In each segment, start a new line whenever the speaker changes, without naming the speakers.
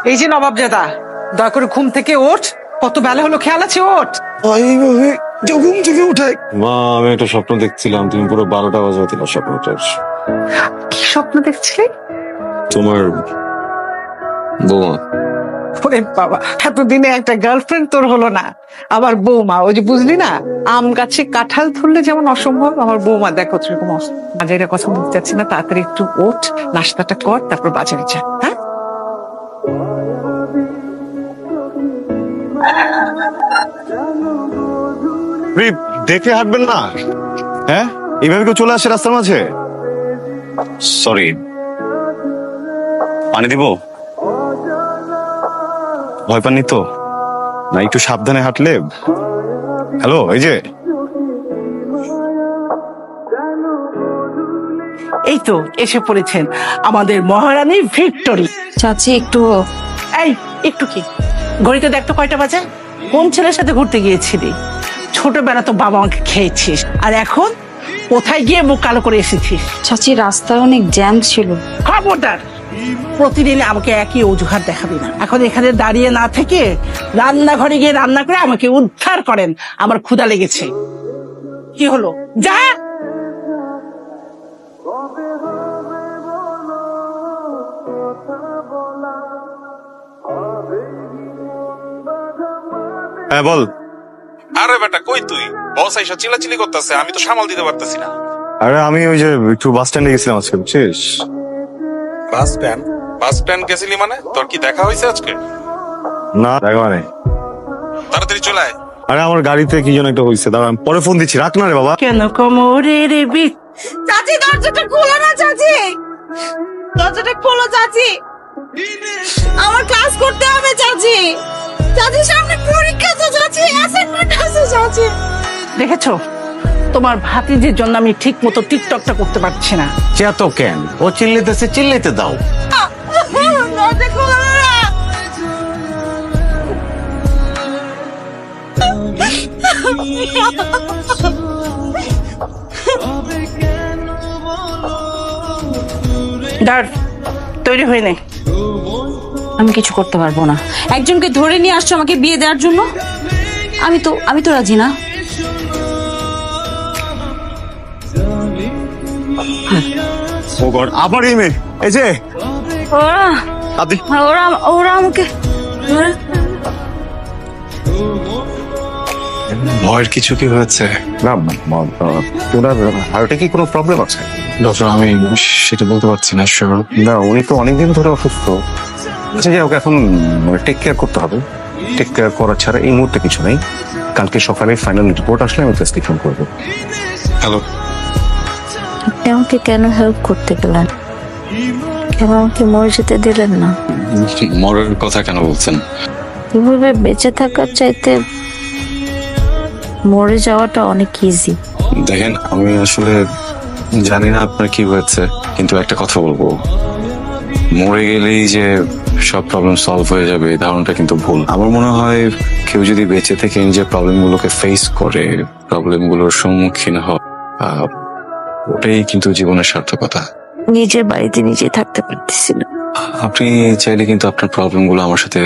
এই যে নবাবজাদা, দয়া করে ঘুম থেকে ওঠ। কত বেলা হলো, খেয়াল আছে? ওঠ।
এইভাবে কেউ ঘুম থেকে উঠায়?
মা, আমি একটা স্বপ্ন দেখছিলাম, তুমি পুরো 12টা বাজাতে দিলা স্বপ্নটার।
কি স্বপ্ন দেখছিলি?
তোমার বৌমা।
ওরে বাবা, এতদিনে একটা গার্লফ্রেন্ড তোর হলো না, আবার বৌমা। ওই যে বুঝলি না, আম গাছে কাঁঠাল ধরলে যেমন অসম্ভব, আমার বৌমা দেখো সেরকম অসম্ভব। বাজারের কথা বলতে চাচ্ছি না, তাড়াতাড়ি একটু ওঠ, নাস্তাটা কর, তারপর বাজারে যা। হ্যাঁ,
দেখে হাঁটবেন না? হ্যাঁ, এইভাবে কেউ চলে আসে রাস্তার মাঝে? সরি, পানি দিব? ভয় পাননি তো? না, একটু সাবধানে হাঁটলে। হ্যালো, এই যে
এই তো এসে পড়েছেন আমাদের মহারানী ভিক্টোরি।
চাচি একটু
এই একটু কি, ঘড়িতে দেখতো কয়টা বাজে? কোন ছেলের সাথে ঘুরতে গিয়েছিলি? ছোটবেলা তো বাবা আমাকে খেয়েছিস, আর এখন কোথায় গিয়ে মুখ কালো করে এসেছিস?
চাচি রাস্তায় অনেক জ্যাম ছিল।
খবরদার, প্রতিদিন আমাকে একই অজুহাত দেখাবি না। এখন এখানে দাঁড়িয়ে না থেকে রান্নাঘরে গিয়ে রান্না করে আমাকে উদ্ধার করেন, আমার ক্ষুধা লেগেছে। কি হলো, যা।
হ্যাঁ বল।
আরে বেটা, কই তুই? বস আইসা চিল্লাচিল্লি করতেছে, আমি তো সামাল দিতে পারতেছি না।
আরে আমি ওই যে একটু বাস স্ট্যান্ডে গেছিলাম আজকে, বুঝছিস?
Bus stand? বাস স্ট্যান্ড গেছিলি মানে? তোর কি দেখা হয়েছে আজকে?
না, দেখা মানে।
তাড়াতাড়ি চলে আয়।
আরে আমার গাড়িতে কি যেন একটা হয়েছে, দাঁড়া আমি পরে ফোন দিচ্ছি, রাখ না রে বাবা।
কেন কোমরে রে বি?
চাচি দরজাটা খোলো না চাচি, দরজাটা খোলো চাচি, আমার ক্লাস করতে হবে চাচি। চাচি সামনে পরীক্ষা তো চাচি, অ্যাসাইনমেন্ট আছে চাচি।
দেখেছো, তোমার ভাতিজির জন্য আমি ঠিক মতো টিকটকটা করতে পারছি না।
চেত কেন? ও চিল্লিতেছে, চিল্লিতে দাও।
দরজা খোলো না।
দাঁড়, তৈরি হয়ে নে।
আমি কিছু করতে পারবো না। একজনকে ধরে নিয়ে আসছো আমাকে বিয়ে দেওয়ার জন্য। আমি তো রাজি না।
ও গড, আবার এই মেয়ে, এই যে
ওরা
আদি।
ওরা ওরা আমাকে
ভয়ের কিছু কি হয়েছে?
না, ওনার হার্টে কি কোনো প্রবলেম আছে?
ডক্টর, আমি সেটা বলতে পারছি না শিওর।
না, উনি তো অনেকদিন ধরে অসুস্থ। আচ্ছা, যাই হোক, এখন টেক কেয়ার করতে হবে। টেক কেয়ার করা ছাড়া এই মুহূর্তে কিছু নেই। কালকে সকালে ফাইনাল রিপোর্ট আসলে আমি প্রেসক্রিপশন করবো।
হ্যালো,
আপনি আমাকে কেন হেল্প করতে গেলেন? কেন আমাকে মরে যেতে দিলেন না?
মরার কথা কেন বলছেন?
এভাবে বেঁচে থাকার চাইতে মরে যাওয়াটা অনেক ইজি।
দেখেন, আমি আসলে জানি না আপনার কি হয়েছে, কিন্তু একটা কথা বলবো, মরে গেলেই যে সব প্রবলেম সলভ হয়ে যাবে এই ধারণাটা কিন্তু ভুল। আমার মনে হয় কেউ যদি বেঁচে থেকে নিজের প্রবলেমগুলোকে ফেস করে, প্রবলেমগুলোর সম্মুখীন হয়, ওটাই কিন্তু জীবনের সার্থকতা।
নিজের বাড়িতে নিজে থাকতে পারতেছি না।
আপনি চাইলে কিন্তু আপনার প্রবলেমগুলো আমার সাথে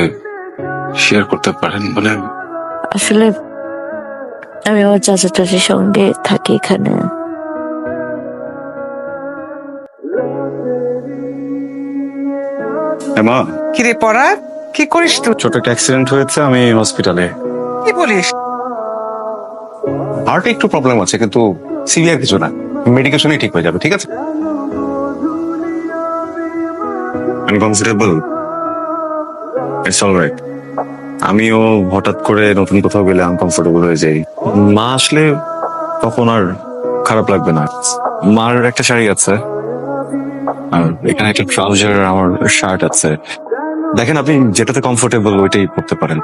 শেয়ার করতে পারেন। মানে
আসলে আমি আমার চাচা চাচির সঙ্গে থাকি এখানে।
মা,
কিরে পড়া, কি করিস তুই?
ছোট একটা অ্যাক্সিডেন্ট হয়েছে, আমি হসপিটালে।
কি বলিস?
হার্টে একটু প্রবলেম আছে, কিন্তু সিভিয়ার কিছু না, মেডিকেশনে ঠিক হয়ে যাবে। ঠিক আছে, আনকমফোর্টেবল, ইটস অলরাইট। আমিও হঠাৎ করে নতুন কোথাও গেলে আনকমফোর্টেবল হয়ে যাই। মা আসলে তখন আর খারাপ লাগবে না। মার একটা শাড়ি আছে, আর এখানে একটা ট্রাউজার, আমার শার্ট আছে। দেখেন, আপনি যেটাতে কমফোর্টেবল ওইটাই পরতে পারেন।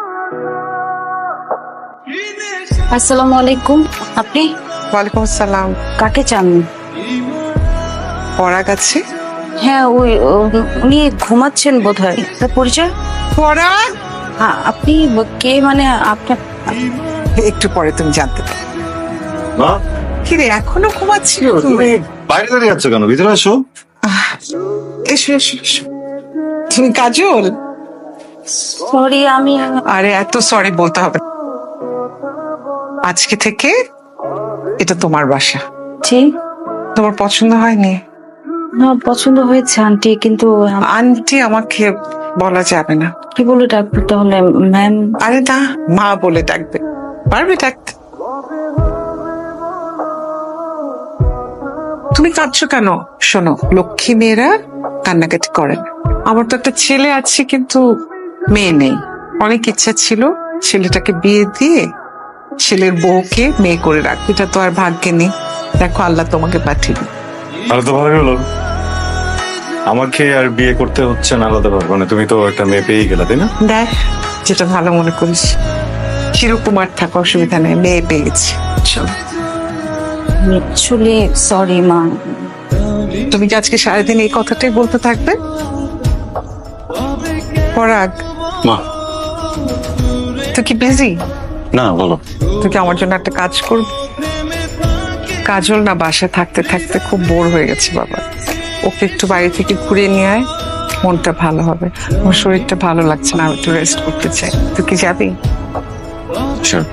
আসসালামু আলাইকুম। আপনি
ওয়ালাইকুম আসসালাম।
কাকে চান?
পড়া গেছে?
হ্যাঁ, উনি ঘুমাচ্ছেন বোধহয়। তার পরিচয়?
পড়া
হ্যাঁ, আপনি কে? মানে আপনার
একটু পরে তুমি জানতে পারো।
মা,
কিরে, এখনো ঘুমাচ্ছিল?
তুমি বাইরে দাঁড়িয়ে আছো কেন? ভিতরে আসো।
এসো এসো এসো। তুমি কাজল,
সরি আমি
আরে এত সরি বলতে হবে না। আজকে থেকে এটা তোমার বাসা।
ঠিক
তোমার পছন্দ হয়নি?
না, পছন্দ হয়েছে আন্টি, কিন্তু
আন্টি আমাকে বলা যাবে না।
কি বলে ডাকবো তাহলে ম্যাম?
আরে না, মা বলে ডাকবে, পারবে ডাকতে। তুমি কাঁদছো কেন? শোনো, লক্ষ্মী মেয়েরা কান্নাকাটি করে না। আমার তো একটা ছেলে আছে কিন্তু মেয়ে নেই। অনেক ইচ্ছা ছিল ছেলেটাকে বিয়ে দিয়ে ছেলের বউকে মেয়ে করে রাখবে, এটা তো আর ভাগ্যে নেই। দেখো আল্লাহ তোমাকে পাঠিয়ে দিল।
তাহলে তো ভালো হলো, আমাকে আর বিয়ে করতে হচ্ছে না আলাদা ভাবে। মানে তুমি তো একটা মেয়ে পেয়ে গেলা, তাই না?
দেখ যেটা ভালো মনে করিস। চিরকুমার থাকা অসুবিধা নেই, মেয়ে পেয়ে গেছি। চল।
অ্যাকচুয়ালি সরি মা।
তুমি কি আজকে সারাদিন এই কথাটাই বলতে থাকবে? পরাগ,
মা।
তুই কি বিজি?
না, বলো।
তুই কি আমার জন্য একটা কাজ করবি? কাজল না বাসায় থাকতে থাকতে খুব বোর হয়ে গেছে বাবা। ওকে একটু বাইরে থেকে ঘুরিয়ে নিয়ে আয়, মনটা ভালো হবে। আমার শরীরটা ভালো লাগছে না, আমি একটু রেস্ট করতে চাই। তুই কি যাবি?
Sure.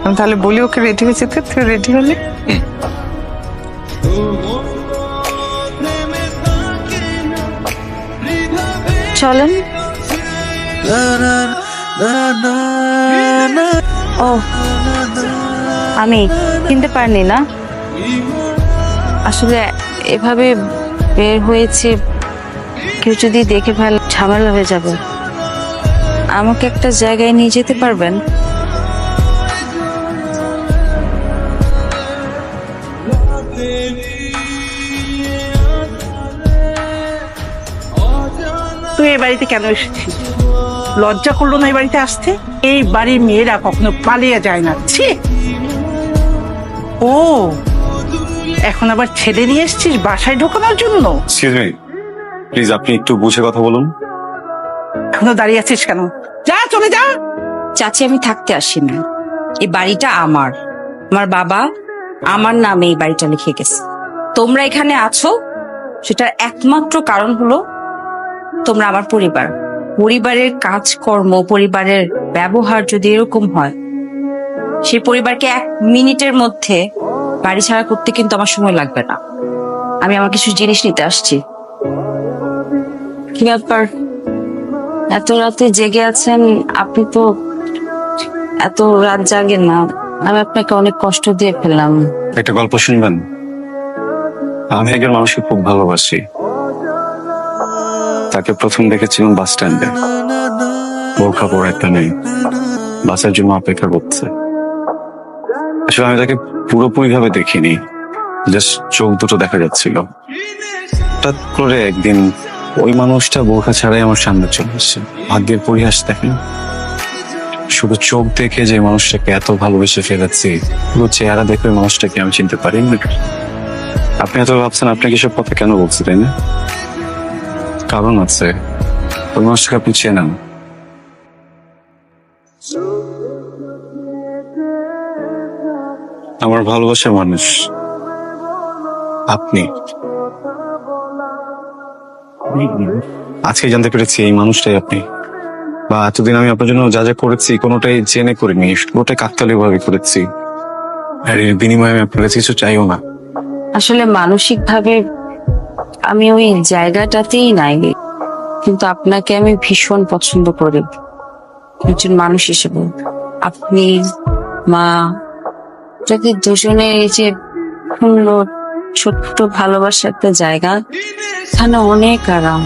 আমি তাহলে বলি ওকে রেডি হয়ে যেতে। তুই রেডি হলে
চলেন। ও, আমি চিনতে পারিনি না। আসলে এভাবে বের হয়েছে, কেউ যদি দেখে ফেলে ঝামেলা হয়ে যাবে। আমাকে একটা জায়গায় নিয়ে যেতে পারবেন?
তুই এই বাড়িতে কেন এসেছিস? লজ্জা করলো না এই বাড়িতে আসতে? এই বাড়ির মেয়েরা কখনো পালিয়ে যায় না। ছি! ও, এখন আবার ছেলে নিয়ে এসেছিস বাসায় ঢোকানোর জন্য?
এক্সকিউজ মি, প্লিজ আপনি একটু বুঝে কথা বলুন।
এখনো দাঁড়িয়ে আছিস কেন? যা, চলে যা।
চাচি, আমি থাকতে আসিনি। এই বাড়িটা আমার বাবা আমার নামে এই বাড়িটা লিখে গেছে। তোমরা এখানে আছো সেটার একমাত্র কারণ হলো তোমরা আমার পরিবার। পরিবারের কাজকর্ম, পরিবারের ব্যবহার যদি এরকম হয়, সেই পরিবারকে 1 মিনিটের মধ্যে বাড়ি ছাড়া করতে কিন্তু আমার সময় লাগবে না। আমি আমার কিছু জিনিস নিতে আসছি।
কি ব্যাপার, এত রাতে জেগে আছেন? আপনি তো এত রাত জাগেন না। আমি আপনাকে অনেক কষ্ট দিয়ে ফেললাম।
একটা গল্প শুনবেন? আমি একজন মানুষকে খুব ভালোবাসি। তাকে প্রথম দেখেছিলাম বাস স্ট্যান্ডে, বোরখা পরা একটা মেয়ে বাসের জন্য অপেক্ষা করছে। আসলে আমি তাকে পুরোপুরি ভাবে দেখিনি, জাস্ট চোখ দুটো দেখা যাচ্ছিল। হঠাৎ করে একদিন ওই মানুষটা বোরখা ছাড়াই আমার সামনে চলে আসছে। ভাগ্যের পরিহাস দেখেন, শুধু চোখ দেখে যে মানুষটাকে এত ভালোবেসে ফেলেছি, পুরো চেহারা দেখে ওই মানুষটাকে আমি চিনতে পারি না। আপনি এত ভাবছেন আপনাকে এসব কথা কেন বলছি, তাই না? কারণ আছে, ওই মানুষটাকে আপনি চেনেন। আমার ভালোবাসার মানুষ আপনি। আজকে জানতে পেরেছি এই মানুষটাই আপনি। বা এতদিন আমি আপনার জন্য যা যা করেছি কোনোটাই জেনে করিনি, পুরোটাই কাকতালীয় ভাবে করেছি। আর এর বিনিময়ে আমি আপনার কাছে কিছু চাইও না।
আসলে মানসিক ভাবে আমি ওই জায়গাটাতেই নাই, কিন্তু আপনাকে আমি ভীষণ পছন্দ করি একজন মানুষ হিসেবে। আপনি, মা, যদি দুজনে এই যে সুন্দর ছোট্ট ভালোবাসার একটা জায়গা, এখানে অনেক আরাম।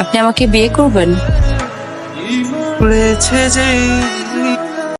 আপনি আমাকে বিয়ে করবেন?